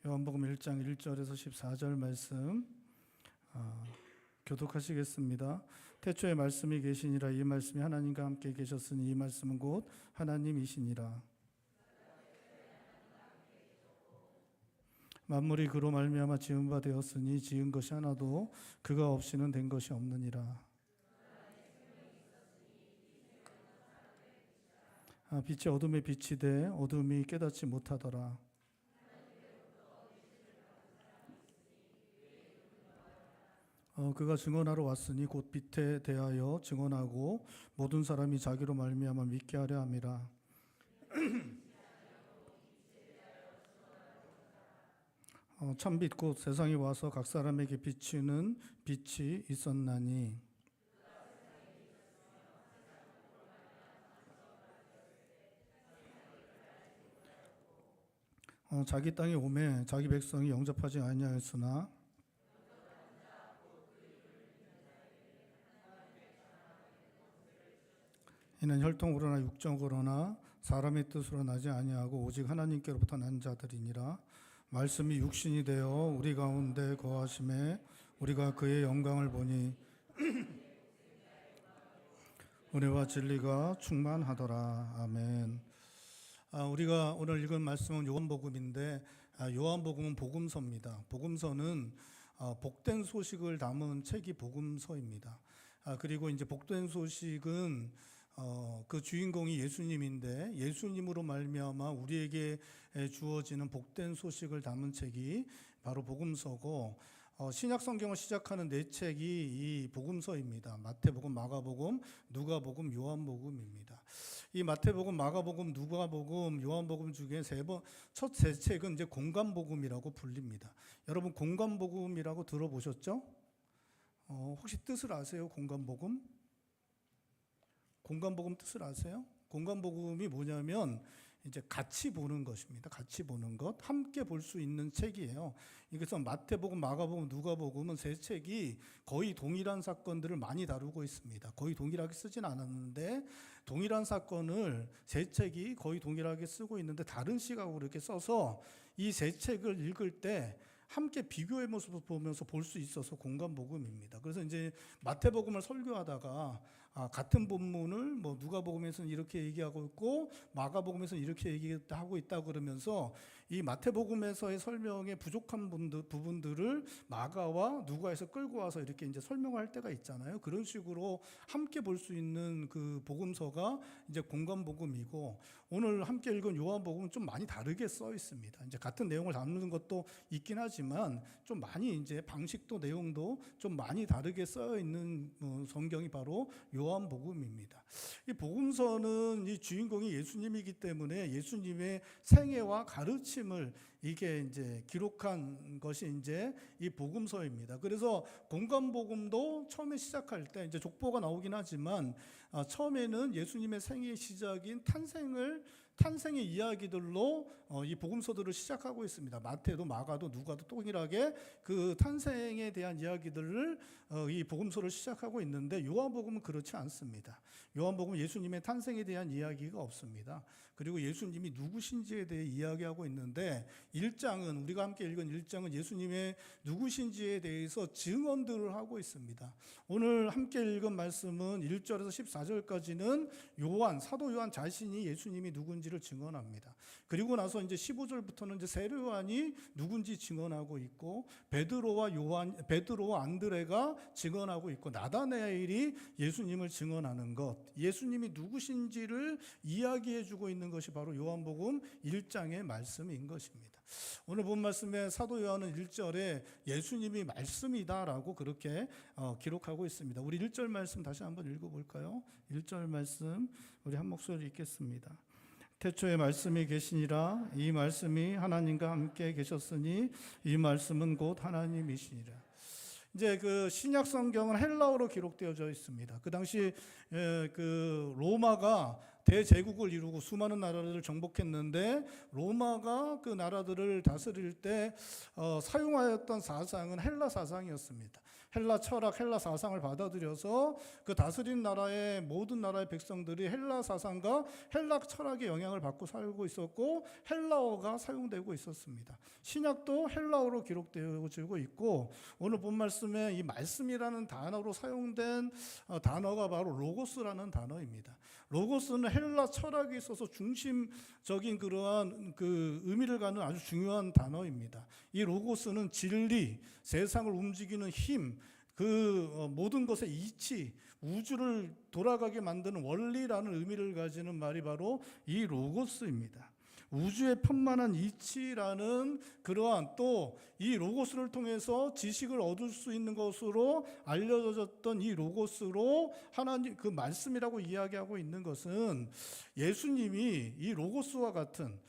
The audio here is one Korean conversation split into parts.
요한복음 1장 1절에서 14절 말씀 교독하시겠습니다. 태초에 말씀이 계시니라. 이 말씀이 하나님과 함께 계셨으니 이 말씀은 곧 하나님이시니라. 만물이 그로 말미암아 지은 바 되었으니 지은 것이 하나도 그가 없이는 된 것이 없느니라. 빛이 어둠에 빛이 돼 어둠이 깨닫지 못하더라. 그가 증언하러 왔으니 곧 빛에 대하여 증언하고 모든 사람이 자기로 말미암아 믿게 하려 함이라. 참빛 곧 세상에 와서 각 사람에게 비추는 빛이 있었나니 자기 땅에 오매 자기 백성이 영접하지 아니하였으나 이는 혈통으로나 육정으로나 사람의 뜻으로 나지 아니하고 오직 하나님께로부터 난 자들이니라. 말씀이 육신이 되어 우리 가운데 거하심에 우리가 그의 영광을 보니 은혜와 진리가 충만하더라. 아멘. 우리가 오늘 읽은 말씀은 요한복음인데 요한복음은 복음서입니다. 복음서는 복된 소식을 담은 책이 복음서입니다. 그리고 이제 복된 소식은 그 주인공이 예수님인데 예수님으로 말미암아 우리에게 주어지는 복된 소식을 담은 책이 바로 복음서고 신약 성경을 시작하는 네 책이 이 복음서입니다. 마태복음, 마가복음, 누가복음, 요한복음입니다. 이 마태복음, 마가복음, 누가복음, 요한복음 중에 첫 세 책은 이제 공관복음이라고 불립니다. 여러분 공관복음이라고 들어보셨죠? 혹시 뜻을 아세요? 공관복음? 공관복음 뜻을 아세요? 공관복음이 뭐냐면 이제 같이 보는 것입니다. 같이 보는 것, 함께 볼 수 있는 책이에요. 그래서 마태복음, 마가복음, 누가복음은 세 책이 거의 동일한 사건들을 많이 다루고 있습니다. 거의 동일하게 쓰진 않았는데 동일한 사건을 세 책이 거의 동일하게 쓰고 있는데 다른 시각으로 이렇게 써서 이 세 책을 읽을 때 함께 비교의 모습을 보면서 볼 수 있어서 공관복음입니다. 그래서 이제 마태복음을 설교하다가 같은 본문을 뭐 누가복음에서는 이렇게 얘기하고 있고 마가복음에서는 이렇게 얘기하고 있다 그러면서 이 마태복음에서의 설명에 부족한 부분들을 마가와 누가에서 끌고 와서 이렇게 이제 설명할 때가 있잖아요. 그런 식으로 함께 볼 수 있는 그 복음서가 이제 공관복음이고 오늘 함께 읽은 요한복음은 좀 많이 다르게 써 있습니다. 이제 같은 내용을 담는 것도 있긴 하지만 좀 많이 이제 방식도 내용도 좀 많이 다르게 써 있는 성경이 바로 요한복음입니다. 이 복음서는 이 주인공이 예수님이기 때문에 예수님의 생애와 가르침을 이게 이제 기록한 것이 이제 이 복음서입니다. 그래서 공관복음도 처음에 시작할 때 이제 족보가 나오긴 하지만 처음에는 예수님의 생애 시작인 탄생의 이야기들로 이 복음서들을 시작하고 있습니다. 마태도 마가도 누가도 동일하게 그 탄생에 대한 이야기들을 이 복음서를 시작하고 있는데 요한복음은 그렇지 않습니다. 요한복음은 예수님의 탄생에 대한 이야기가 없습니다. 그리고 예수님이 누구신지에 대해 이야기하고 있는데 1장은 우리가 함께 읽은 1장은 예수님의 누구신지에 대해서 증언들을 하고 있습니다. 오늘 함께 읽은 말씀은 1절에서 14절까지는 사도 요한 자신이 예수님이 누군지를 증언합니다. 그리고 나서 이제 15절부터는 이제 세례 요한이 누군지 증언하고 있고 베드로와 안드레가 증언하고 있고 나다나엘이 예수님을 증언하는 것, 예수님이 누구신지를 이야기해 주고 있는 것이 바로 요한복음 1장의 말씀인 것입니다. 오늘 본 말씀에 사도 요한은 1절에 예수님이 말씀이다라고 그렇게 기록하고 있습니다. 우리 1절 말씀 다시 한번 읽어볼까요? 1절 말씀 우리 한 목소리 읽겠습니다. 태초에 말씀이 계시니라. 이 말씀이 하나님과 함께 계셨으니 이 말씀은 곧 하나님이시니라. 이제 그 신약 성경은 헬라어로 기록되어져 있습니다. 그 당시 그 로마가 대제국을 이루고 수많은 나라들을 정복했는데 로마가 그 나라들을 다스릴 때 사용하였던 사상은 헬라 사상이었습니다. 헬라 철학, 헬라 사상을 받아들여서 그 다스린 나라의 모든 나라의 백성들이 헬라 사상과 헬라 철학의 영향을 받고 살고 있었고 헬라어가 사용되고 있었습니다. 신약도 헬라어로 기록되어지고 있고 오늘 본 말씀에 이 말씀이라는 단어로 사용된 단어가 바로 로고스라는 단어입니다. 로고스는 헬라 철학에 있어서 중심적인 그러한 그 의미를 갖는 아주 중요한 단어입니다. 이 로고스는 진리, 세상을 움직이는 힘, 그 모든 것의 이치, 우주를 돌아가게 만드는 원리라는 의미를 가지는 말이 바로 이 로고스입니다. 우주의 편만한 이치라는 그러한 또 이 로고스를 통해서 지식을 얻을 수 있는 것으로 알려졌던 이 로고스로 하나님 그 말씀이라고 이야기하고 있는 것은 예수님이 이 로고스와 같은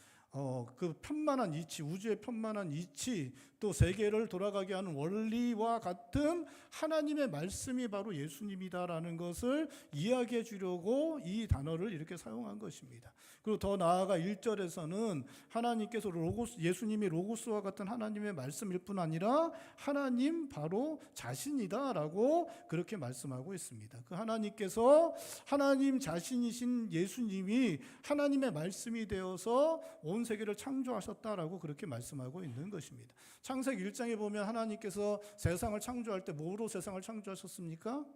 그 편만한 이치, 우주의 편만한 이치, 또 세계를 돌아가게 하는 원리와 같은 하나님의 말씀이 바로 예수님이다라는 것을 이야기해 주려고 이 단어를 이렇게 사용한 것입니다. 그리고 더 나아가 1절에서는 하나님께서 예수님이 로고스와 같은 하나님의 말씀일 뿐 아니라 하나님 바로 자신이다라고 그렇게 말씀하고 있습니다. 그 하나님께서 하나님 자신이신 예수님이 하나님의 말씀이 되어서 온 세계를 창조하셨다라고 그렇게 말씀하고 있는 것입니다. 창세기 1장에 보면 하나님께서 세상을 창조할 때 뭐로 세상을 창조하셨습니까?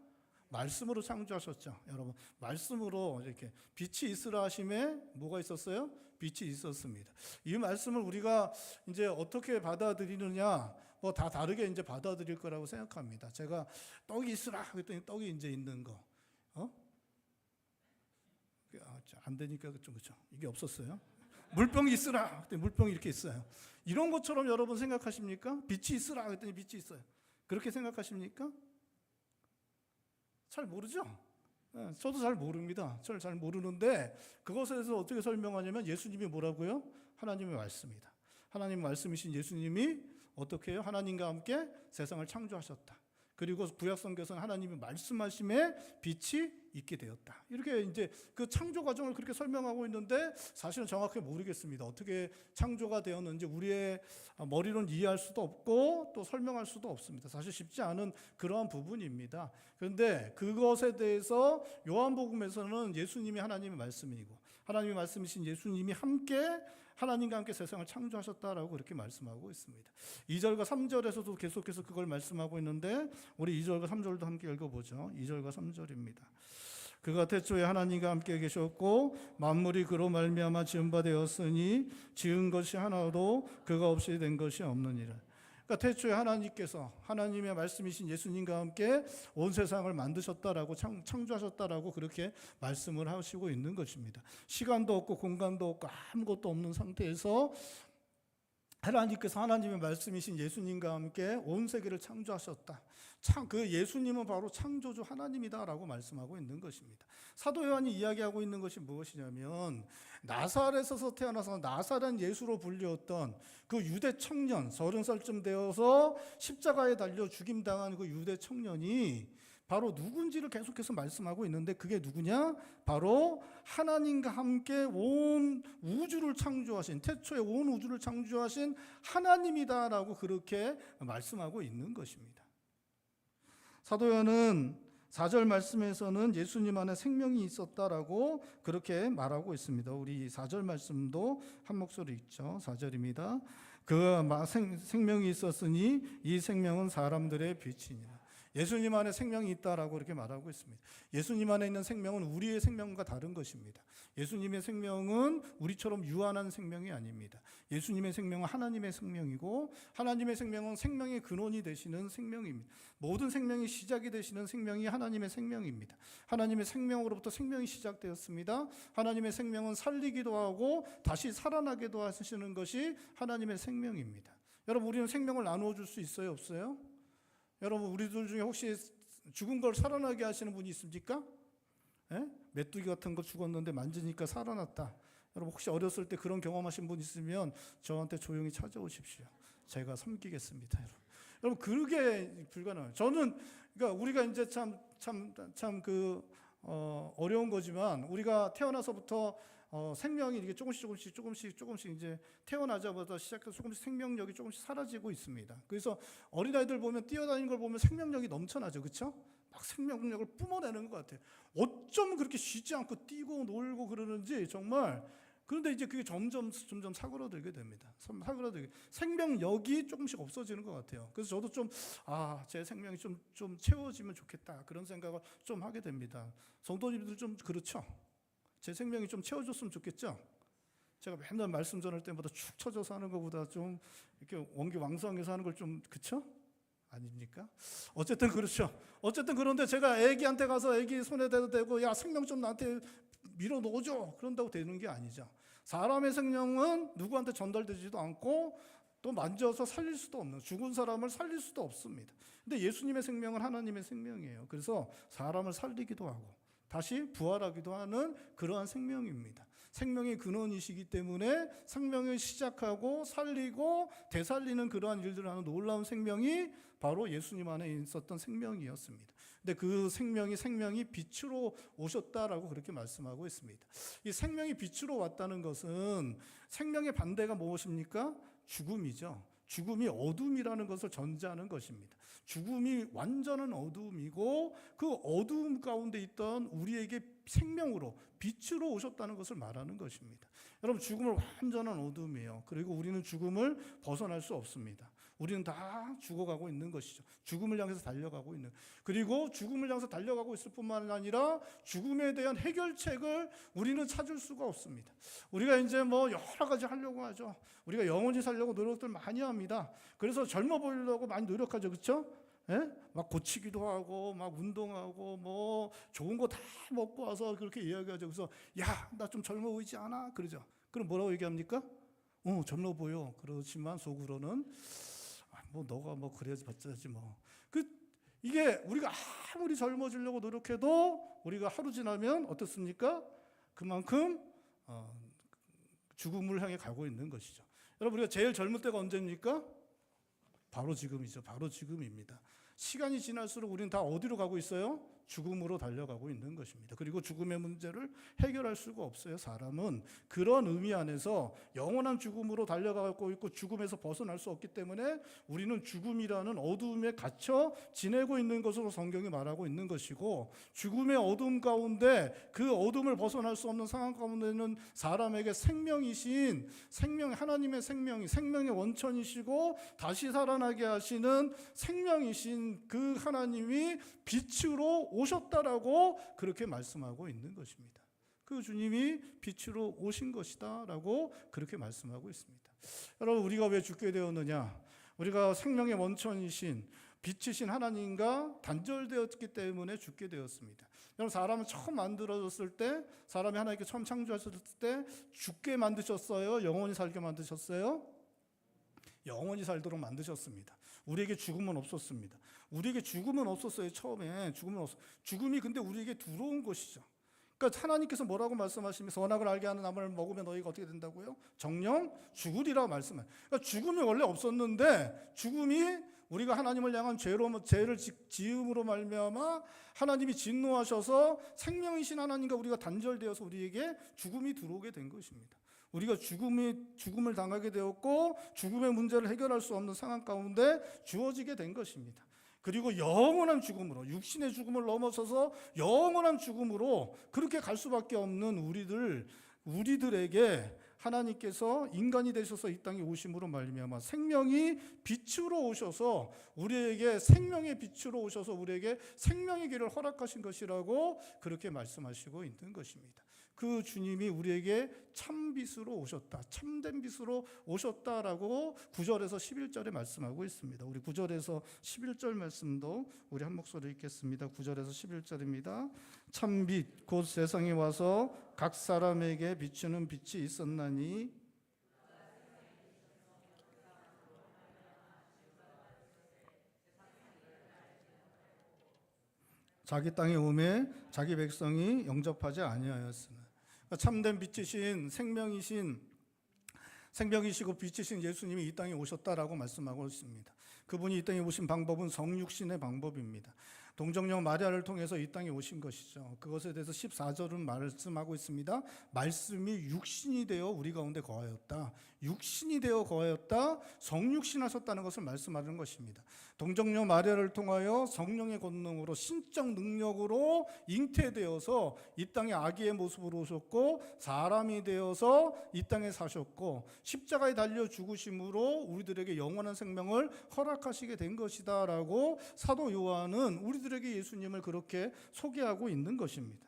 말씀으로 창조하셨죠. 여러분, 말씀으로 이렇게 빛이 있으라 하심에 뭐가 있었어요? 빛이 있었습니다. 이 말씀을 우리가 이제 어떻게 받아들이느냐, 뭐 다 다르게 이제 받아들일 거라고 생각합니다. 제가 떡이 있으라 그랬더니 떡이 이제 있는 거, 안 되니까 좀 그렇죠. 이게 없었어요. 물병이 있으라 그랬더니 물병이 이렇게 있어요. 이런 것처럼 여러분 생각하십니까? 빛이 있으라 그랬더니 빛이 있어요. 그렇게 생각하십니까? 잘 모르죠? 저도 잘 모릅니다. 저를 잘 모르는데 그것에 대해서 어떻게 설명하냐면 예수님이 뭐라고요? 하나님의 말씀이다. 하나님 말씀이신 예수님이 어떻게 해요? 하나님과 함께 세상을 창조하셨다. 그리고 구약성경에서는 하나님이 말씀하심에 빛이 있게 되었다. 이렇게 이제 그 창조 과정을 그렇게 설명하고 있는데 사실은 정확히 모르겠습니다. 어떻게 창조가 되었는지 우리의 머리로는 이해할 수도 없고 또 설명할 수도 없습니다. 사실 쉽지 않은 그러한 부분입니다. 그런데 그것에 대해서 요한복음에서는 예수님이 하나님의 말씀이고 하나님의 말씀이신 예수님이 함께 하나님과 함께 세상을 창조하셨다라고 그렇게 말씀하고 있습니다. 2절과 3절에서도 계속해서 그걸 말씀하고 있는데 우리 2절과 3절도 함께 읽어보죠. 2절과 3절입니다. 그가 태초에 하나님과 함께 계셨고 만물이 그로 말미암아 지은 바 되었으니 지은 것이 하나도 그가 없이 된 것이 없느니라. 그러니까 태초에 하나님께서 하나님의 말씀이신 예수님과 함께 온 세상을 만드셨다라고 창조하셨다라고 그렇게 말씀을 하시고 있는 것입니다. 시간도 없고 공간도 없고 아무것도 없는 상태에서 하나님께서 하나님의 말씀이신 예수님과 함께 온 세계를 창조하셨다. 그 예수님은 바로 창조주 하나님이다라고 말씀하고 있는 것입니다. 사도 요한이 이야기하고 있는 것이 무엇이냐면 나사렛에서 태어나서 나사렛 예수로 불리웠던 그 유대 청년 30살쯤 되어서 십자가에 달려 죽임당한 그 유대 청년이 바로 누군지를 계속해서 말씀하고 있는데 그게 누구냐? 바로 하나님과 함께 온 우주를 창조하신 태초에 온 우주를 창조하신 하나님이다라고 그렇게 말씀하고 있는 것입니다. 사도 요한은 4절 말씀에서는 예수님 안에 생명이 있었다라고 그렇게 말하고 있습니다. 우리 4절 말씀도 한 목소리 있죠. 4절입니다. 그 생명이 있었으니 이 생명은 사람들의 빛이니라. 예수님 안에 생명이 있다라고 이렇게 말하고 있습니다. 예수님 안에 있는 생명은 우리의 생명과 다른 것입니다. 예수님의 생명은 우리처럼 유한한 생명이 아닙니다. 예수님의 생명은 하나님의 생명이고 하나님의 생명은 생명의 근원이 되시는 생명입니다. 모든 생명이 시작이 되시는 생명이 하나님의 생명입니다. 하나님의 생명으로부터 생명이 시작되었습니다. 하나님의 생명은 살리기도 하고 다시 살아나기도 하시는 것이 하나님의 생명입니다. 여러분, 우리는 생명을 나누어 줄 수 있어요, 없어요? 여러분, 우리들 중에 혹시 죽은 걸 살아나게 하시는 분이 있습니까? 메뚜기 같은 거 죽었는데 만지니까 살아났다. 여러분, 혹시 어렸을 때 그런 경험하신 분 있으면 저한테 조용히 찾아오십시오. 제가 섬기겠습니다. 여러분, 그게 불가능해요. 저는 그러니까 우리가 이제 참 그 어려운 거지만 우리가 태어나서부터 생명이 이게 조금씩 이제 태어나자마자 시작해서 조금씩 생명력이 조금씩 사라지고 있습니다. 그래서 어린아이들 보면 뛰어다니는 걸 보면 생명력이 넘쳐나죠, 그렇죠? 막 생명력을 뿜어내는 것 같아요. 어쩜 그렇게 쉬지 않고 뛰고 놀고 그러는지 정말. 그런데 이제 그게 점점 사그러들게 됩니다. 사그러들게 생명력이 조금씩 없어지는 것 같아요. 그래서 저도 제 생명이 좀 채워지면 좋겠다 그런 생각을 좀 하게 됩니다. 성도님들 좀 그렇죠? 제 생명이 좀 채워졌으면 좋겠죠? 제가 맨날 말씀 전할 때마다 축 처져서 하는 것보다 좀 이렇게 원기왕성해서 하는 걸 좀, 그쵸? 아닙니까? 어쨌든 그렇죠. 어쨌든 그런데 제가 애기한테 가서 애기 손에 대고 야 생명 좀 나한테 밀어 넣어줘 그런다고 되는 게 아니죠. 사람의 생명은 누구한테 전달되지도 않고 또 만져서 살릴 수도 없는, 죽은 사람을 살릴 수도 없습니다. 근데 예수님의 생명은 하나님의 생명이에요. 그래서 사람을 살리기도 하고 다시 부활하기도 하는 그러한 생명입니다. 생명의 근원이시기 때문에 생명을 시작하고 살리고 되살리는 그러한 일들을 하는 놀라운 생명이 바로 예수님 안에 있었던 생명이었습니다. 근데 그 생명이 빛으로 오셨다라고 그렇게 말씀하고 있습니다. 이 생명이 빛으로 왔다는 것은 생명의 반대가 무엇입니까? 죽음이죠. 죽음이 어둠이라는 것을 전제하는 것입니다. 죽음이 완전한 어둠이고 그 어둠 가운데 있던 우리에게 생명으로 빛으로 오셨다는 것을 말하는 것입니다. 여러분, 죽음은 완전한 어둠이에요. 그리고 우리는 죽음을 벗어날 수 없습니다. 우리는 다 죽어가고 있는 것이죠. 죽음을 향해서 달려가고 있는. 그리고 죽음을 향해서 달려가고 있을 뿐만 아니라 죽음에 대한 해결책을 우리는 찾을 수가 없습니다. 우리가 이제 여러 가지 하려고 하죠. 우리가 영원히 살려고 노력들 많이 합니다. 그래서 젊어 보이려고 많이 노력하죠. 그렇죠? 예? 막 고치기도 하고 막 운동하고 좋은 거 다 먹고 와서 그렇게 이야기하죠. 그래서 야, 나 좀 젊어 보이지 않아? 그러죠. 그럼 뭐라고 얘기합니까? 젊어 보여. 그렇지만 속으로는 너가 그래야지 받자지 이게 우리가 아무리 젊어지려고 노력해도 우리가 하루 지나면 어떻습니까? 그만큼 죽음을 향해 가고 있는 것이죠. 여러분, 우리가 제일 젊을 때가 언제입니까? 바로 지금이죠. 바로 지금입니다. 시간이 지날수록 우리는 다 어디로 가고 있어요? 죽음으로 달려가고 있는 것입니다. 그리고 죽음의 문제를 해결할 수가 없어요. 사람은 그런 의미 안에서 영원한 죽음으로 달려가고 있고 죽음에서 벗어날 수 없기 때문에 우리는 죽음이라는 어둠에 갇혀 지내고 있는 것으로 성경이 말하고 있는 것이고, 죽음의 어둠 가운데 그 어둠을 벗어날 수 없는 상황 가운데는 사람에게 생명이신 하나님의 생명의 원천이시고 다시 살아나게 하시는 생명이신 그 하나님이 빛으로 오셨다라고 그렇게 말씀하고 있는 것입니다. 그 주님이 빛으로 오신 것이다라고 그렇게 말씀하고 있습니다. 여러분, 우리가 왜 죽게 되었느냐? 우리가 생명의 원천이신 빛이신 하나님과 단절되었기 때문에 죽게 되었습니다. 여러분, 사람은 처음 만들어졌을 때, 사람이 하나님께 처음 창조하셨을 때 죽게 만드셨어요? 영원히 살게 만드셨어요? 영원히 살도록 만드셨습니다. 우리에게 죽음은 없었습니다. 우리에게 죽음은 없었어요. 처음에 죽음이 근데 우리에게 들어온 것이죠. 그러니까 하나님께서 뭐라고 말씀하시면서 선악을 알게 하는 나무를 먹으면 너희가 어떻게 된다고요? 정령 죽으리라고 말씀해요. 그러니까 죽음이 원래 없었는데 죽음이 우리가 하나님을 향한 죄를 지음으로 말미암아 하나님이 진노하셔서 생명이신 하나님과 우리가 단절되어서 우리에게 죽음이 들어오게 된 것입니다. 우리가 죽음을 당하게 되었고 죽음의 문제를 해결할 수 없는 상황 가운데 주어지게 된 것입니다. 그리고 영원한 죽음으로, 육신의 죽음을 넘어서서 영원한 죽음으로 그렇게 갈 수밖에 없는 우리들에게 하나님께서 인간이 되셔서 이 땅에 오심으로 말미암아 생명이 빛으로 오셔서 우리에게 생명의 빛으로 오셔서 우리에게 생명의 길을 허락하신 것이라고 그렇게 말씀하시고 있는 것입니다. 그 주님이 우리에게 참빛으로 오셨다, 참된 빛으로 오셨다라고 9절에서 11절에 말씀하고 있습니다. 우리 9절에서 11절 말씀도 우리 한 목소리 읽겠습니다. 9절에서 11절입니다. 참빛 곧 세상에 와서 각 사람에게 비추는 빛이 있었나니 자기 땅에 오매 자기 백성이 영접하지 아니하였으나. 참된 빛이신 생명이시고 빛이신 예수님이 이 땅에 오셨다라고 말씀하고 있습니다. 그분이 이 땅에 오신 방법은 성육신의 방법입니다. 동정녀 마리아를 통해서 이 땅에 오신 것이죠. 그것에 대해서 14절은 말씀하고 있습니다. 말씀이 육신이 되어 우리 가운데 거하였다. 육신이 되어 거하였다. 성육신하셨다는 것을 말씀하는 것입니다. 동정녀 마리아를 통하여 성령의 권능으로 신적 능력으로 잉태되어서 이 땅에 아기의 모습으로 오셨고 사람이 되어서 이 땅에 사셨고 십자가에 달려 죽으심으로 우리들에게 영원한 생명을 허락하시게 된 것이다 라고 사도 요한은 우리들에게 예수님을 그렇게 소개하고 있는 것입니다.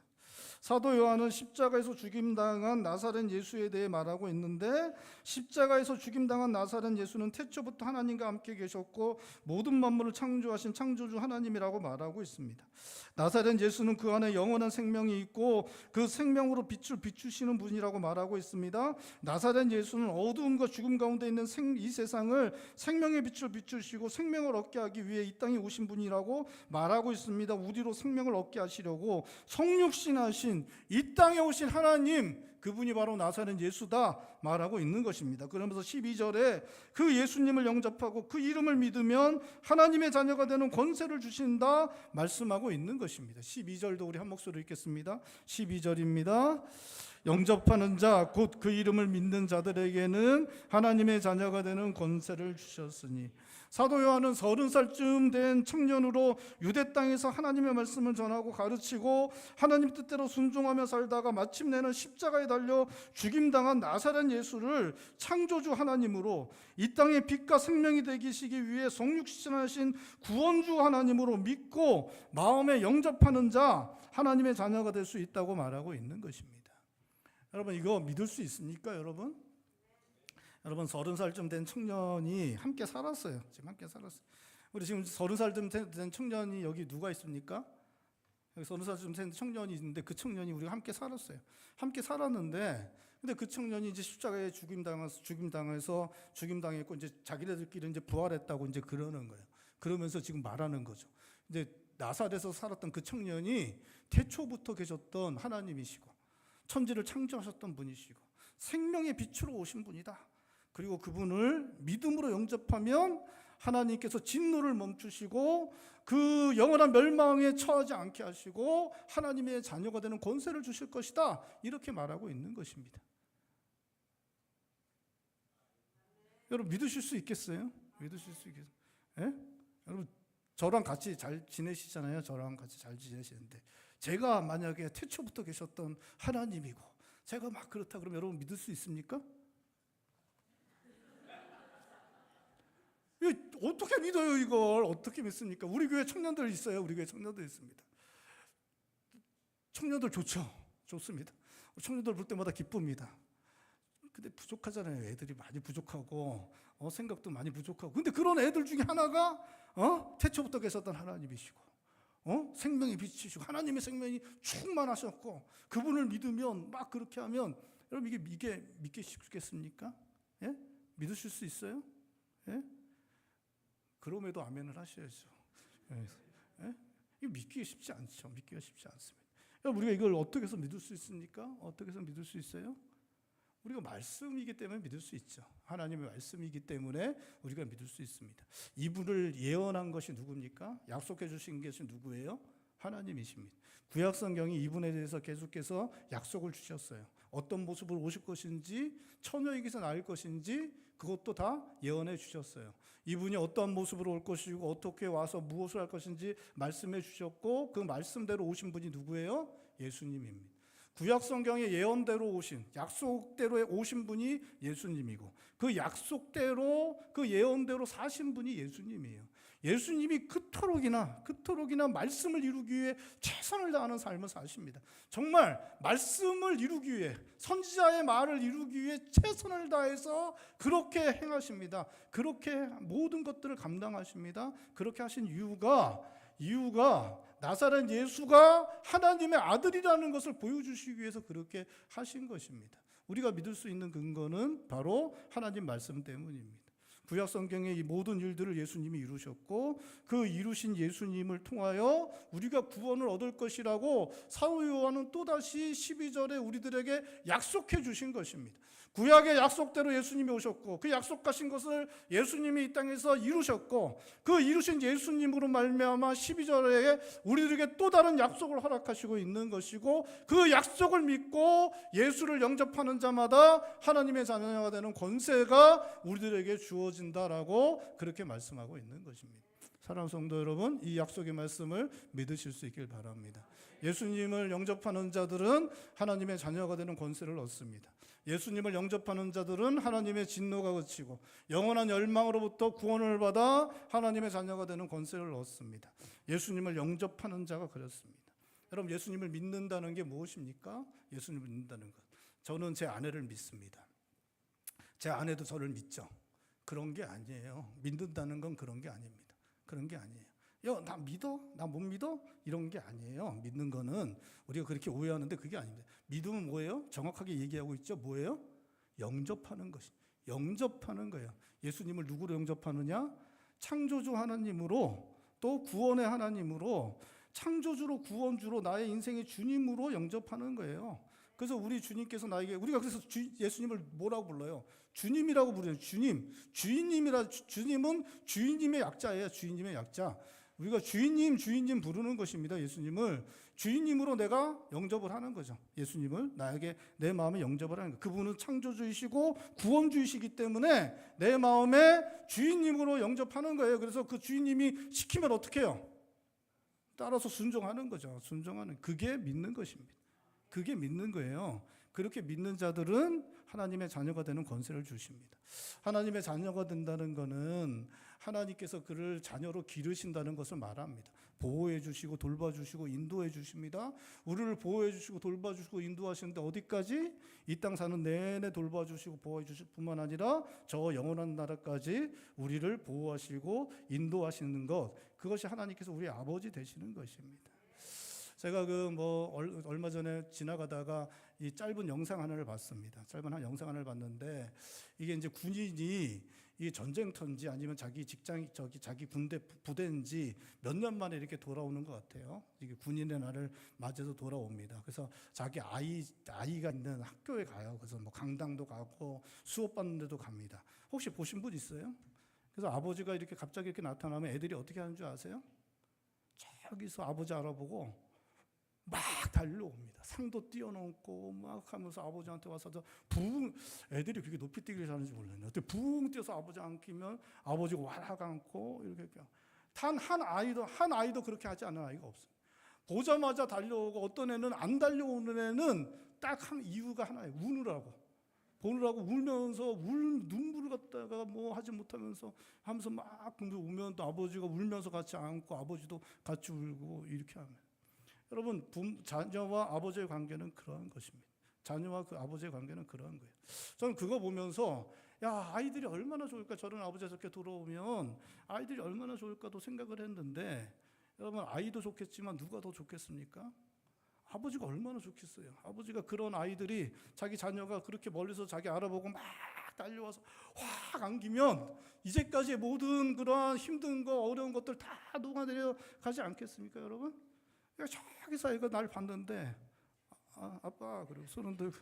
사도 요한은 십자가에서 죽임당한 나사렛 예수에 대해 말하고 있는데, 십자가에서 죽임당한 나사렛 예수는 태초부터 하나님과 함께 계셨고 모든 만물을 창조하신 창조주 하나님이라고 말하고 있습니다. 나사렛 예수는 그 안에 영원한 생명이 있고 그 생명으로 빛을 비추시는 분이라고 말하고 있습니다. 나사렛 예수는 어두움과 죽음 가운데 있는 이 세상을 생명의 빛을 비추시고 생명을 얻게 하기 위해 이 땅에 오신 분이라고 말하고 있습니다. 우리로 생명을 얻게 하시려고 성육신하신 이 땅에 오신 하나님, 그분이 바로 나사렛 예수다 말하고 있는 것입니다. 그러면서 12절에 그 예수님을 영접하고 그 이름을 믿으면 하나님의 자녀가 되는 권세를 주신다 말씀하고 있는 것입니다. 12절도 우리 한 목소리로 읽겠습니다. 12절입니다. 영접하는 자 곧 그 이름을 믿는 자들에게는 하나님의 자녀가 되는 권세를 주셨으니. 사도 요한은 30살쯤 된 청년으로 유대 땅에서 하나님의 말씀을 전하고 가르치고 하나님 뜻대로 순종하며 살다가 마침내는 십자가에 달려 죽임당한 나사렛 예수를 창조주 하나님으로 이 땅의 빛과 생명이 되시기 위해 성육신하신 구원주 하나님으로 믿고 마음에 영접하는 자 하나님의 자녀가 될 수 있다고 말하고 있는 것입니다. 여러분, 이거 믿을 수 있습니까, 여러분? 여러분, 30살쯤 된 청년이 함께 살았어요. 지금 함께 살았어요. 우리 지금 30살쯤 된 청년이 여기 누가 있습니까? 여기 30살쯤 된 청년이 있는데 그 청년이 우리가 함께 살았어요. 함께 살았는데, 근데 그 청년이 이제 십자가에 죽임당했고 이제 자기네들끼리 이제 부활했다고 이제 그러는 거예요. 그러면서 지금 말하는 거죠. 이제 나사렛에서 살았던 그 청년이 태초부터 계셨던 하나님이시고 천지를 창조하셨던 분이시고 생명의 빛으로 오신 분이다. 그리고 그분을 믿음으로 영접하면 하나님께서 진노를 멈추시고 그 영원한 멸망에 처하지 않게 하시고 하나님의 자녀가 되는 권세를 주실 것이다. 이렇게 말하고 있는 것입니다. 여러분, 믿으실 수 있겠어요? 믿으실 수 있겠어요? 예? 여러분, 저랑 같이 잘 지내시잖아요. 저랑 같이 잘 지내시는데 제가 만약에 태초부터 계셨던 하나님이고 제가 막 그렇다 그러면 여러분 믿을 수 있습니까? 어떻게 믿어요? 이걸 어떻게 믿습니까? 우리 교회 청년들 있어요. 우리 교회 청년들 있습니다. 청년들 좋습니다. 청년들 볼 때마다 기쁩니다. 근데 부족하잖아요. 애들이 많이 부족하고 생각도 많이 부족하고. 근데 그런 애들 중에 하나가 태초부터 계셨던 하나님이시고 생명이 빛이시고 하나님의 생명이 충만하셨고 그분을 믿으면 막 그렇게 하면 여러분 이게 믿기시겠습니까? 예? 믿으실 수 있어요? 예? 그럼에도 아멘을 하셔야죠. 예? 이거 믿기가 쉽지 않죠. 믿기가 쉽지 않습니다. 여러분, 우리가 이걸 어떻게 해서 믿을 수 있습니까? 어떻게 해서 믿을 수 있어요? 우리가 말씀이기 때문에 믿을 수 있죠. 하나님의 말씀이기 때문에 우리가 믿을 수 있습니다. 이분을 예언한 것이 누굽니까? 약속해 주신 것이 누구예요? 하나님이십니다. 구약 성경이 이분에 대해서 계속해서 약속을 주셨어요. 어떤 모습으로 오실 것인지, 처녀에게서 나을 것인지 그것도 다 예언해 주셨어요. 이분이 어떠한 모습으로 올 것이고 어떻게 와서 무엇을 할 것인지 말씀해 주셨고 그 말씀대로 오신 분이 누구예요? 예수님입니다. 구약 성경의 예언대로 오신, 약속대로 오신 분이 예수님이고 그 약속대로 그 예언대로 사신 분이 예수님이에요. 예수님이 그토록이나 말씀을 이루기 위해 최선을 다하는 삶을 사십니다. 정말 말씀을 이루기 위해, 선지자의 말을 이루기 위해 최선을 다해서 그렇게 행하십니다. 그렇게 모든 것들을 감당하십니다. 그렇게 하신 이유가 나사렛 예수가 하나님의 아들이라는 것을 보여주시기 위해서 그렇게 하신 것입니다. 우리가 믿을 수 있는 근거는 바로 하나님 말씀 때문입니다. 구약 성경의 이 모든 일들을 예수님이 이루셨고 그 이루신 예수님을 통하여 우리가 구원을 얻을 것이라고 사도 요한은 또다시 12절에 우리들에게 약속해 주신 것입니다. 구약의 약속대로 예수님이 오셨고 그 약속하신 것을 예수님이 이 땅에서 이루셨고 그 이루신 예수님으로 말미암아 12절에 우리들에게 또 다른 약속을 허락하시고 있는 것이고 그 약속을 믿고 예수를 영접하는 자마다 하나님의 자녀가 되는 권세가 우리들에게 주어진다라고 그렇게 말씀하고 있는 것입니다. 사랑하는 성도 여러분, 이 약속의 말씀을 믿으실 수 있길 바랍니다. 예수님을 영접하는 자들은 하나님의 자녀가 되는 권세를 얻습니다. 예수님을 영접하는 자들은 하나님의 진노가 그치고 영원한 열망으로부터 구원을 받아 하나님의 자녀가 되는 권세를 얻습니다. 예수님을 영접하는 자가 그렇습니다. 여러분, 예수님을 믿는다는 게 무엇입니까? 예수님을 믿는다는 것. 저는 제 아내를 믿습니다. 제 아내도 저를 믿죠. 그런 게 아니에요. 믿는다는 건 그런 게 아닙니다. 그런 게 아니에요. 야, 나 믿어? 나 못 믿어? 이런 게 아니에요. 믿는 거는 우리가 그렇게 오해하는데 그게 아닙니다. 믿음은 뭐예요? 정확하게 얘기하고 있죠. 뭐예요? 영접하는 것이. 영접하는 거예요. 예수님을 누구로 영접하느냐? 창조주 하나님으로, 또 구원의 하나님으로, 창조주로 구원주로 나의 인생의 주님으로 영접하는 거예요. 그래서 우리 주님께서 나에게, 우리가 그래서 예수님을 뭐라고 불러요? 주님이라고 부르죠. 주님. 주님은 주인님의 약자예요. 주인님의 약자. 우리가 주인님 부르는 것입니다. 예수님을 주인님으로 내가 영접을 하는 거죠. 예수님을 나에게 내 마음에 영접을 하는 거예요. 그분은 창조주이시고 구원주이시기 때문에 내 마음에 주인님으로 영접하는 거예요. 그래서 그 주인님이 시키면 어떻게 해요? 따라서 순종하는 거죠. 순종하는. 그게 믿는 것입니다. 그게 믿는 거예요. 그렇게 믿는 자들은 하나님의 자녀가 되는 권세를 주십니다. 하나님의 자녀가 된다는 것은 하나님께서 그를 자녀로 기르신다는 것을 말합니다. 보호해 주시고 돌봐주시고 인도해 주십니다. 우리를 보호해 주시고 돌봐주시고 인도하시는데 어디까지? 이 땅 사는 내내 돌봐주시고 보호해 주실 뿐만 아니라 저 영원한 나라까지 우리를 보호하시고 인도하시는 것, 그것이 하나님께서 우리 아버지 되시는 것입니다. 제가 얼마 전에 지나가다가 이 짧은 영상 하나를 봤습니다. 짧은 한 영상 하나를 봤는데 이게 이제 군인이 이 전쟁터인지 아니면 자기 직장 자기 군대 부대인지 몇 년 만에 이렇게 돌아오는 것 같아요. 이게 군인의 날을 맞아서 돌아옵니다. 그래서 자기 아이가 있는 학교에 가요. 그래서 뭐 강당도 가고 수업 받는 데도 갑니다. 혹시 보신 분 있어요? 그래서 아버지가 이렇게 갑자기 이렇게 나타나면 애들이 어떻게 하는 줄 아세요? 저기서 아버지 알아보고 막 달려옵니다. 상도 뛰어넘고 막 하면서 아버지한테 와서 붕, 애들이 그렇게 높이 뛰기를 하는지 몰랐네요. 붕 뛰어서 아버지 안기면 아버지가 와락 안고 이렇게 단 한 아이도 그렇게 하지 않은 아이가 없어요. 보자마자 달려오고 어떤 애는 안 달려오는 애는 딱 한 이유가 하나예요. 보느라고 울면서 눈물을 갖다가 뭐 하지 못하면서 하면서 막 울면 또 아버지가 울면서 같이 안고 아버지도 같이 울고 이렇게 합니다. 여러분, 자녀와 아버지의 관계는 그러한 것입니다. 자녀와 그 아버지의 관계는 그러한 거예요. 저는 그거 보면서 야, 아이들이 얼마나 좋을까, 저런 아버지가 저렇게 돌아오면 아이들이 얼마나 좋을까도 생각을 했는데, 여러분, 아이도 좋겠지만 누가 더 좋겠습니까? 아버지가 얼마나 좋겠어요. 아버지가 그런 아이들이 자기 자녀가 그렇게 멀리서 자기 알아보고 막 달려와서 확 안기면 이제까지의 모든 그러한 힘든 거 어려운 것들 다 녹아내려 가지 않겠습니까, 여러분? 저기서 애가 날 봤는데 아빠 그리고 손을 들고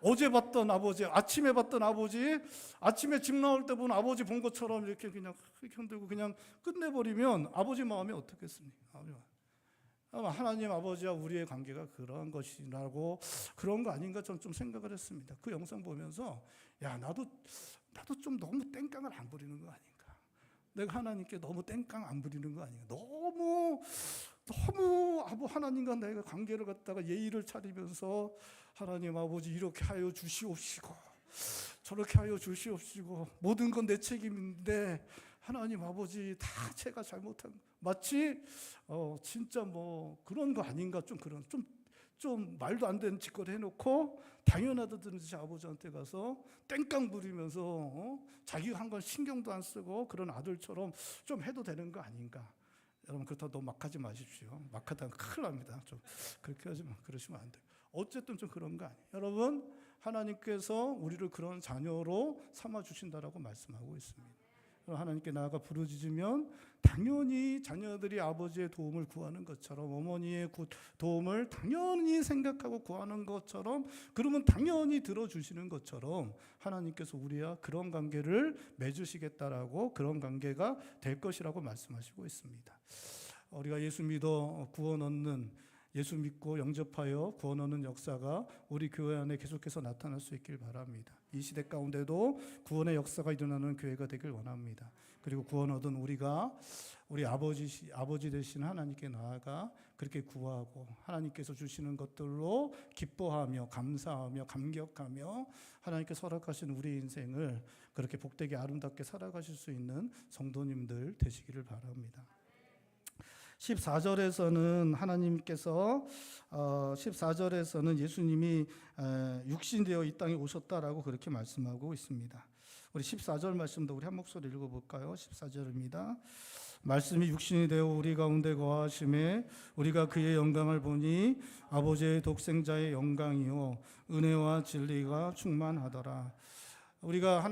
어제 봤던 아버지, 아침에 봤던 아버지, 아침에 집 나올 때 본 아버지 본 것처럼 이렇게 그냥 흔들고 그냥 끝내버리면 아버지 마음이 어떻겠습니까? 하나님 아버지와 우리의 관계가 그런 것이라고, 그런 거 아닌가 저는 좀 생각을 했습니다. 그 영상 보면서 야, 나도 좀 너무 땡깡을 안 부리는 거 아닌가? 내가 하나님께 너무 땡깡 안 부리는 거 아닌가? 너무 하나님과 내가 관계를 갖다가 예의를 차리면서 하나님 아버지 이렇게 하여 주시옵시고 저렇게 하여 주시옵시고 모든 건 내 책임인데 하나님 아버지 다 제가 잘못한, 마치 진짜 뭐 그런 거 아닌가, 좀 말도 안 되는 짓거리 해놓고 당연하다든지 아버지한테 가서 땡깡 부리면서 자기가 한 건 신경도 안 쓰고 그런 아들처럼 좀 해도 되는 거 아닌가? 여러분, 그렇다고 너무 막 하지 마십시오. 막 하다가 큰일 납니다. 좀 그렇게 그러시면 안 돼요. 어쨌든 좀 그런 거 아니에요. 여러분, 하나님께서 우리를 그런 자녀로 삼아 주신다라고 말씀하고 있습니다. 하나님께 나아가 부르짖으면 당연히 자녀들이 아버지의 도움을 구하는 것처럼, 어머니의 도움을 당연히 생각하고 구하는 것처럼, 그러면 당연히 들어주시는 것처럼 하나님께서 우리와 그런 관계를 맺으시겠다라고, 그런 관계가 될 것이라고 말씀하시고 있습니다. 우리가 예수 믿어 구원 얻는, 예수 믿고 영접하여 구원 얻는 역사가 우리 교회 안에 계속해서 나타날 수 있길 바랍니다. 이 시대 가운데도 구원의 역사가 일어나는 교회가 되길 원합니다. 그리고 구원 얻은 우리가 우리 아버지 되신 하나님께 나아가 그렇게 구하고 하나님께서 주시는 것들로 기뻐하며 감사하며 감격하며 하나님께서 허락하신 우리 인생을 그렇게 복되게 아름답게 살아가실 수 있는 성도님들 되시기를 바랍니다. 14절에서는 하나님께서 14절에서는 예수님이 육신되어 이 땅에 오셨다라고 그렇게 말씀하고 있습니다. 우리 14절 말씀도 우리 한 목소리 읽어볼까요? 14절입니다. 말씀이 육신이 되어 우리 가운데 거하심에 우리가 그의 영광을 보니 아버지의 독생자의 영광이요 은혜와 진리가 충만하더라. 우리가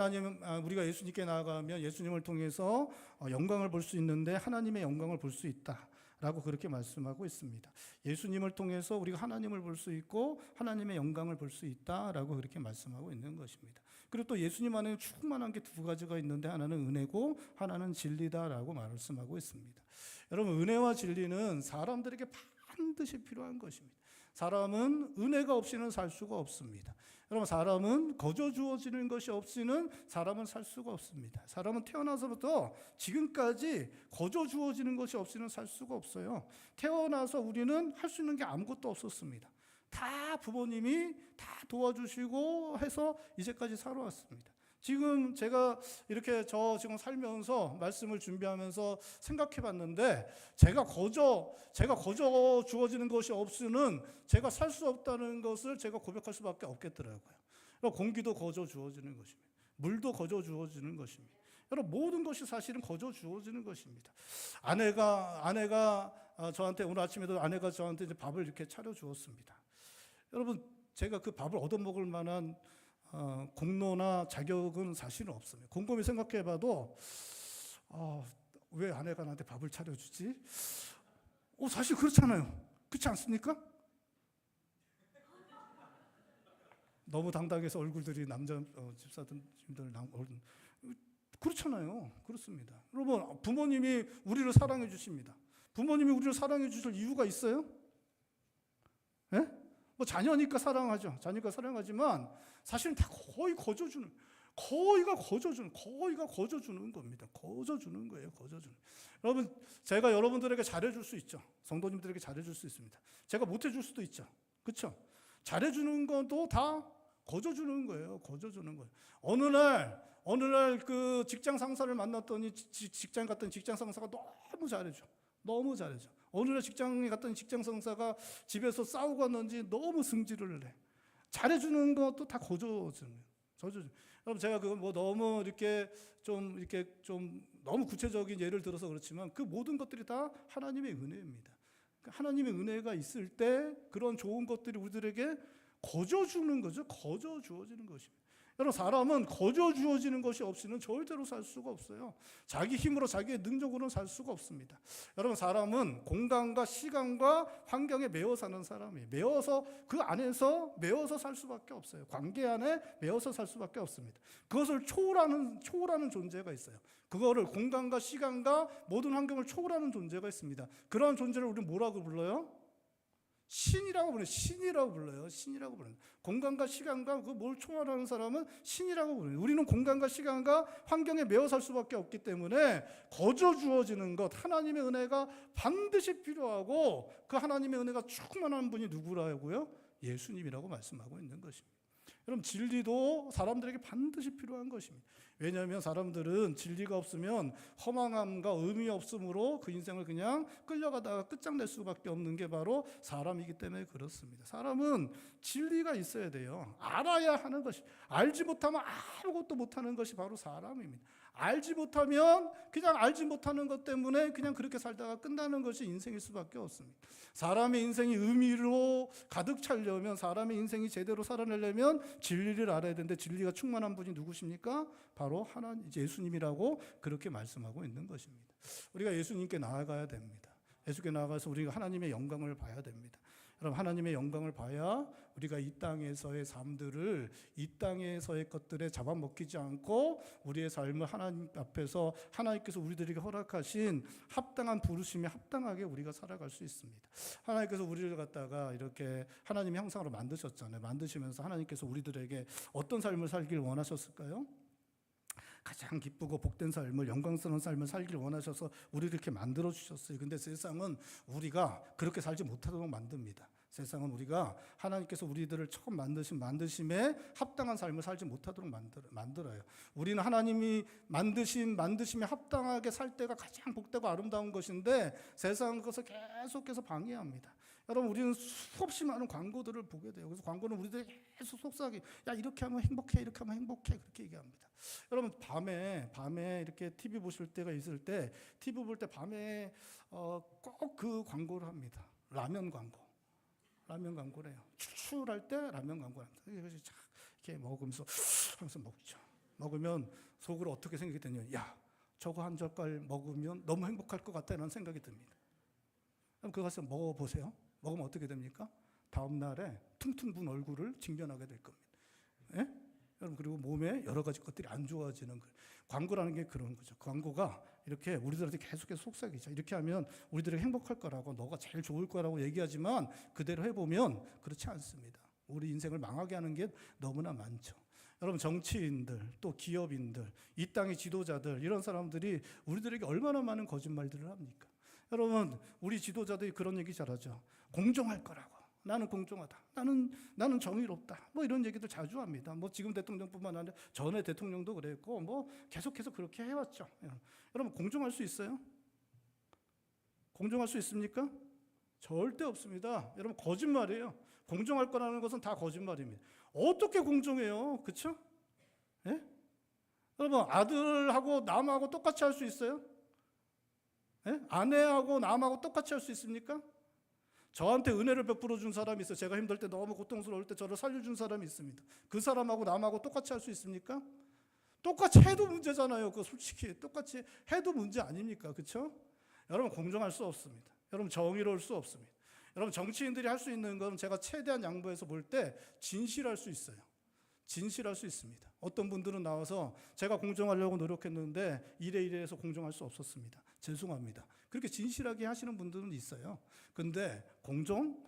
예수님께 나아가면 예수님을 통해서 영광을 볼 수 있는데 하나님의 영광을 볼 수 있다 라고 그렇게 말씀하고 있습니다. 예수님을 통해서 우리가 하나님을 볼 수 있고 하나님의 영광을 볼 수 있다라고 그렇게 말씀하고 있는 것입니다. 그리고 또 예수님 안에 충만한 게 두 가지가 있는데 하나는 은혜고 하나는 진리다라고 말씀하고 있습니다. 여러분, 은혜와 진리는 사람들에게 반드시 필요한 것입니다. 사람은 은혜가 없이는 살 수가 없습니다. 여러분, 사람은 거저 주어지는 것이 없이는 사람은 살 수가 없습니다. 사람은 태어나서부터 지금까지 거저 주어지는 것이 없이는 살 수가 없어요. 태어나서 우리는 할 수 있는 게 아무것도 없었습니다. 다 부모님이 다 도와주시고 해서 이제까지 살아왔습니다. 지금 제가 이렇게 지금 살면서 말씀을 준비하면서 생각해 봤는데 제가 거저 주어지는 것이 없으면 제가 살 수 없다는 것을 제가 고백할 수밖에 없겠더라고요. 공기도 거저 주어지는 것입니다. 물도 거저 주어지는 것입니다. 여러분, 모든 것이 사실은 거저 주어지는 것입니다. 아내가 저한테 오늘 아침에도 아내가 저한테 이제 밥을 이렇게 차려 주었습니다. 여러분, 제가 그 밥을 얻어먹을 만한 공로나 자격은 사실은 없습니다. 곰곰이 생각해봐도 왜 아내가 나한테 밥을 차려주지? 사실 그렇잖아요. 그렇지 않습니까? 너무 당당해서 얼굴들이 남자 집사들 그렇잖아요. 그렇습니다. 여러분, 부모님이 우리를 사랑해 주십니다. 부모님이 우리를 사랑해 주실 이유가 있어요? 예? 자녀니까 사랑하죠. 자녀니까 사랑하지만 사실은 다 거의 거저주는 겁니다. 거저주는 거예요. 거저주는. 여러분, 제가 여러분들에게 잘해줄 수 있죠. 성도님들에게 잘해줄 수 있습니다. 제가 못해줄 수도 있죠. 그렇죠? 잘해주는 것도 다 거저주는 거예요. 거저주는 거예요. 어느 날 그 직장 상사를 만났더니 직장 갔더니 직장 상사가 너무 잘해줘. 너무 잘해줘. 어느 날 직장에 갔더니 직장 상사가 집에서 싸우고 왔는지 너무 승질을 내. 잘해주는 것도 다 거저주는 거예요. 여러분, 제가 너무 이렇게 좀 너무 구체적인 예를 들어서 그렇지만 그 모든 것들이 다 하나님의 은혜입니다. 하나님의 은혜가 있을 때 그런 좋은 것들이 우리들에게 거저 주는 거죠. 거저 주어지는 것입니다. 여러분, 사람은 거저 주어지는 것이 없이는 절대로 살 수가 없어요. 자기 힘으로 자기의 능력으로는 살 수가 없습니다. 여러분, 사람은 공간과 시간과 환경에 매여 사는 사람이에요. 그 안에서 매여서 살 수밖에 없어요. 관계 안에 매여서 살 수밖에 없습니다. 그것을 초월하는 존재가 있어요. 그거를 공간과 시간과 모든 환경을 초월하는 존재가 있습니다. 그러한 존재를 우리는 뭐라고 불러요? 신이라고 불러요. 신이라고 불러요. 공간과 시간과 뭘 초월하는 사람은 신이라고 불러요. 우리는 공간과 시간과 환경에 매여 살 수밖에 없기 때문에 거저 주어지는 것, 하나님의 은혜가 반드시 필요하고 그 하나님의 은혜가 충만한 분이 누구라고요? 예수님이라고 말씀하고 있는 것입니다. 여러분, 진리도 사람들에게 반드시 필요한 것입니다. 왜냐하면 사람들은 진리가 없으면 허망함과 의미 없음으로 그 인생을 그냥 끌려가다가 끝장낼 수밖에 없는 게 바로 사람이기 때문에 그렇습니다. 사람은 진리가 있어야 돼요. 알아야 하는 것이, 알지 못하면 아무것도 못하는 것이 바로 사람입니다. 알지 못하면 그냥 알지 못하는 것 때문에 그냥 그렇게 살다가 끝나는 것이 인생일 수밖에 없습니다. 사람의 인생이 의미로 가득 차려면, 사람의 인생이 제대로 살아내려면 진리를 알아야 되는데, 진리가 충만한 분이 누구십니까? 바로 하나님, 예수님이라고 그렇게 말씀하고 있는 것입니다. 우리가 예수님께 나아가야 됩니다. 예수께 나아가서 우리가 하나님의 영광을 봐야 됩니다. 여러분, 하나님의 영광을 봐야 우리가 이 땅에서의 삶들을, 이 땅에서의 것들에 잡아먹히지 않고 우리의 삶을 하나님 앞에서 하나님께서 우리들에게 허락하신 합당한 부르심에 합당하게 우리가 살아갈 수 있습니다. 하나님께서 우리를 갖다가 이렇게 하나님의 형상으로 만드셨잖아요. 만드시면서 하나님께서 우리들에게 어떤 삶을 살길 원하셨을까요? 가장 기쁘고 복된 삶을, 영광스러운 삶을 살길 원하셔서 우리를 이렇게 만들어 주셨어요. 근데 세상은 우리가 그렇게 살지 못하도록 만듭니다. 세상은 우리가 하나님께서 우리들을 처음 만드심에 합당한 삶을 살지 못하도록 만들어요. 우리는 하나님이 만드심에 합당하게 살 때가 가장 복되고 아름다운 것인데, 세상은 그것을 계속해서 방해합니다. 여러분, 우리는 수없이 많은 광고들을 보게 돼요. 그래서 광고는 우리들이 계속 속삭이, 야, 이렇게 하면 행복해, 이렇게 하면 행복해, 그렇게 얘기합니다. 여러분, 밤에 이렇게 TV 보실 때가 있을 때, TV 볼 때 밤에 꼭 그 광고를 합니다. 라면 광고래요. 출출할 때 라면 광고를 합니다. 그래서 이렇게 먹으면서 하면서 먹죠. 먹으면 속으로 어떻게 생각이 드냐면, 야, 저거 한 젓갈 먹으면 너무 행복할 것 같다는 생각이 듭니다. 그럼 그거 가서 먹어보세요. 먹으면 어떻게 됩니까? 다음 날에 퉁퉁 분 얼굴을 직면하게 될 겁니다. 예? 여러분, 그리고 몸에 여러 가지 것들이 안 좋아지는 거예요. 광고라는 게 그런 거죠. 광고가 이렇게 우리들한테 계속해서 속삭이죠. 이렇게 하면 우리들이 행복할 거라고, 너가 제일 좋을 거라고 얘기하지만 그대로 해보면 그렇지 않습니다. 우리 인생을 망하게 하는 게 너무나 많죠. 여러분, 정치인들, 또 기업인들, 이 땅의 지도자들, 이런 사람들이 우리들에게 얼마나 많은 거짓말들을 합니까? 여러분, 우리 지도자들이 그런 얘기 잘하죠. 공정할 거라고. 나는 공정하다. 나는 정의롭다. 뭐 이런 얘기도 자주 합니다. 뭐 지금 대통령뿐만 아니라 전에 대통령도 그랬고, 뭐 계속해서 그렇게 해왔죠. 여러분, 공정할 수 있어요? 공정할 수 있습니까? 절대 없습니다. 여러분, 거짓말이에요. 공정할 거라는 것은 다 거짓말입니다. 어떻게 공정해요? 그렇죠? 예? 여러분, 아들하고 남하고 똑같이 할 수 있어요? 예? 아내하고 남하고 똑같이 할 수 있습니까? 저한테 은혜를 베풀어 준 사람이 있어요. 제가 힘들 때, 너무 고통스러울 때 저를 살려준 사람이 있습니다. 그 사람하고 남하고 똑같이 할 수 있습니까? 똑같이 해도 문제잖아요. 그거 솔직히 똑같이 해도 문제 아닙니까? 그렇죠? 여러분, 공정할 수 없습니다. 여러분, 정의로울 수 없습니다. 여러분, 정치인들이 할 수 있는 건, 제가 최대한 양보해서 볼 때 진실할 수 있어요. 진실할 수 있습니다. 어떤 분들은 나와서 제가 공정하려고 노력했는데 이래 해서 공정할 수 없었습니다. 죄송합니다. 그렇게 진실하게 하시는 분들은 있어요. 근데 공정,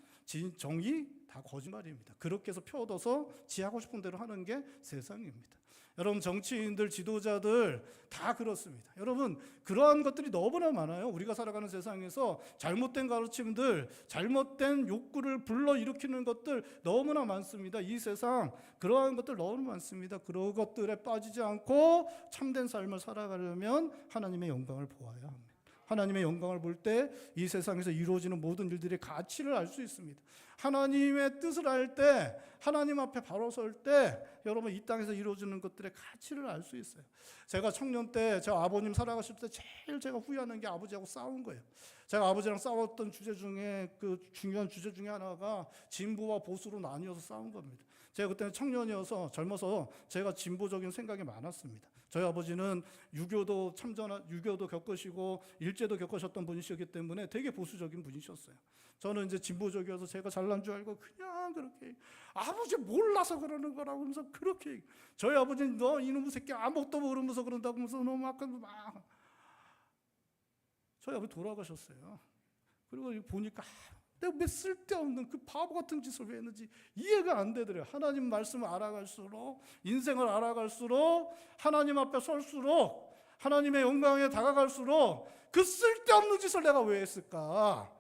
정의 다 거짓말입니다. 그렇게 해서 표 얻어서 지 하고 싶은 대로 하는 게 세상입니다. 여러분, 정치인들, 지도자들 다 그렇습니다. 여러분, 그러한 것들이 너무나 많아요. 우리가 살아가는 세상에서 잘못된 가르침들, 잘못된 욕구를 불러일으키는 것들 너무나 많습니다. 이 세상 그러한 것들 너무 많습니다. 그런 것들에 빠지지 않고 참된 삶을 살아가려면 하나님의 영광을 보아야 합니다. 하나님의 영광을 볼 때 이 세상에서 이루어지는 모든 일들의 가치를 알 수 있습니다. 하나님의 뜻을 알 때, 하나님 앞에 바로 설 때 여러분, 이 땅에서 이루어지는 것들의 가치를 알 수 있어요. 제가 청년 때 제 아버님 살아가실 때 제일 제가 후회하는 게 아버지하고 싸운 거예요. 제가 아버지랑 싸웠던 주제 중에, 그 중요한 주제 중에 하나가 진보와 보수로 나뉘어서 싸운 겁니다. 제가 그때는 청년이어서, 젊어서 제가 진보적인 생각이 많았습니다. 저희 아버지는 유교도 겪으시고 일제도 겪으셨던 분이시기 때문에 되게 보수적인 분이셨어요. 저는 이제 진보적이어서 제가 잘난 줄 알고 그냥 그렇게, 아버지 몰라서 그러는 거라고 하면서 그렇게, 저희 아버지는 너 이놈의 새끼 아무것도 모르면서 그런다고 하면서 너무 막 저희 아버지 돌아가셨어요. 그리고 보니까 내가 왜 쓸데없는 그 바보 같은 짓을 왜 했는지 이해가 안 되더래요. 하나님 말씀을 알아갈수록, 인생을 알아갈수록, 하나님 앞에 설수록, 하나님의 영광에 다가갈수록 그 쓸데없는 짓을 내가 왜 했을까?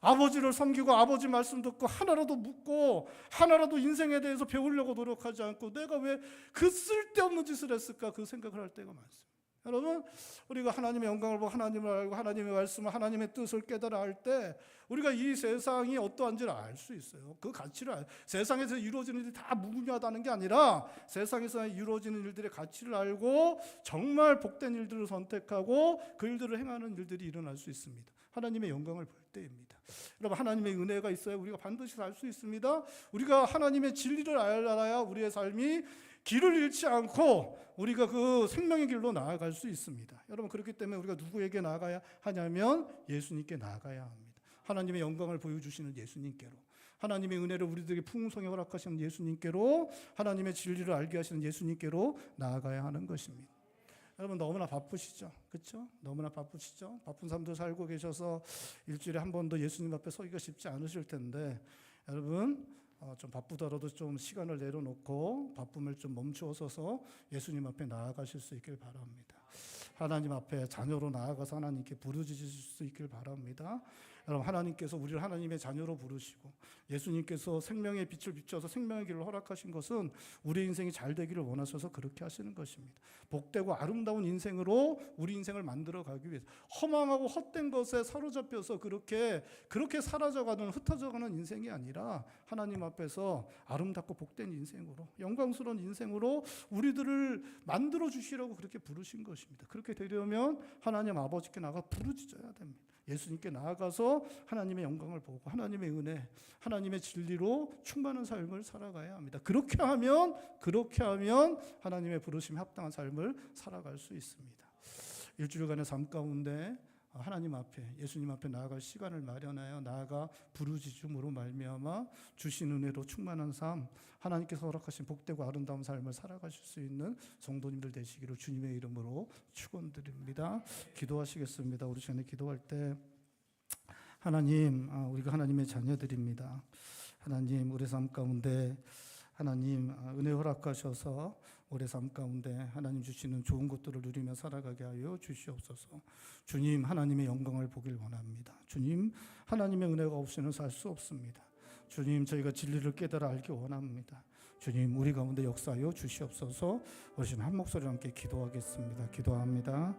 아버지를 섬기고 아버지 말씀 듣고 하나라도 묻고 하나라도 인생에 대해서 배우려고 노력하지 않고 내가 왜 그 쓸데없는 짓을 했을까? 그 생각을 할 때가 많습니다. 여러분, 우리가 하나님의 영광을 보고 하나님을 알고 하나님의 말씀을 하나님의 뜻을 깨달아 할 때 우리가 이 세상이 어떠한지를 알 수 있어요. 그 가치를 세상에서 이루어지는 일이 다 무의미하다는 게 아니라 세상에서 이루어지는 일들의 가치를 알고 정말 복된 일들을 선택하고 그 일들을 행하는 일들이 일어날 수 있습니다. 하나님의 영광을 볼 때입니다. 여러분, 하나님의 은혜가 있어야 우리가 반드시 살 수 있습니다. 우리가 하나님의 진리를 알아야 우리의 삶이 길을 잃지 않고 우리가 그 생명의 길로 나아갈 수 있습니다. 여러분, 그렇기 때문에 우리가 누구에게 나아가야 하냐면 예수님께 나아가야 합니다. 하나님의 영광을 보여주시는 예수님께로, 하나님의 은혜를 우리들에게 풍성히 허락하시는 예수님께로, 하나님의 진리를 알게 하시는 예수님께로 나아가야 하는 것입니다. 여러분, 너무나 바쁘시죠? 그렇죠? 너무나 바쁘시죠? 바쁜 삶도 살고 계셔서 일주일에 한 번도 예수님 앞에 서기가 쉽지 않으실 텐데, 여러분 좀 바쁘더라도 좀 시간을 내려놓고 바쁨을 좀 멈추어서서 예수님 앞에 나아가실 수 있길 바랍니다. 하나님 앞에 자녀로 나아가서 하나님께 부르짖으실 수 있길 바랍니다. 여러분, 하나님께서 우리를 하나님의 자녀로 부르시고 예수님께서 생명의 빛을 비춰서 생명의 길을 허락하신 것은 우리 인생이 잘 되기를 원하셔서 그렇게 하시는 것입니다. 복되고 아름다운 인생으로 우리 인생을 만들어 가기 위해서 허망하고 헛된 것에 사로잡혀서 그렇게 사라져가는, 흩어져가는 인생이 아니라 하나님 앞에서 아름답고 복된 인생으로, 영광스러운 인생으로 우리들을 만들어 주시라고 그렇게 부르신 것입니다. 그렇게 되려면 하나님 아버지께 나가 부르짖어야 됩니다. 예수님께 나아가서 하나님의 영광을 보고 하나님의 은혜, 하나님의 진리로 충만한 삶을 살아가야 합니다. 그렇게 하면 하나님의 부르심에 합당한 삶을 살아갈 수 있습니다. 일주일간의 삶 가운데 하나님 앞에, 예수님 앞에 나아갈 시간을 마련하여 나아가 부르짖음으로 말미암아 주신 은혜로 충만한 삶, 하나님께서 허락하신 복되고 아름다운 삶을 살아가실 수 있는 성도님들 되시기를 주님의 이름으로 축원드립니다. 기도하시겠습니다. 우리 시간에 기도할 때 하나님, 우리가 하나님의 자녀들입니다. 하나님, 우리 삶 가운데 하나님 은혜 허락하셔서 우리 삶 가운데 하나님 주시는 좋은 것들을 누리며 살아가게 하여 주시옵소서. 주님, 하나님의 영광을 보길 원합니다. 주님, 하나님의 은혜가 없이는 살 수 없습니다. 주님, 저희가 진리를 깨달아 알기 원합니다. 주님, 우리 가운데 역사하여 주시옵소서. 우리 한 목소리와 함께 기도하겠습니다. 기도합니다.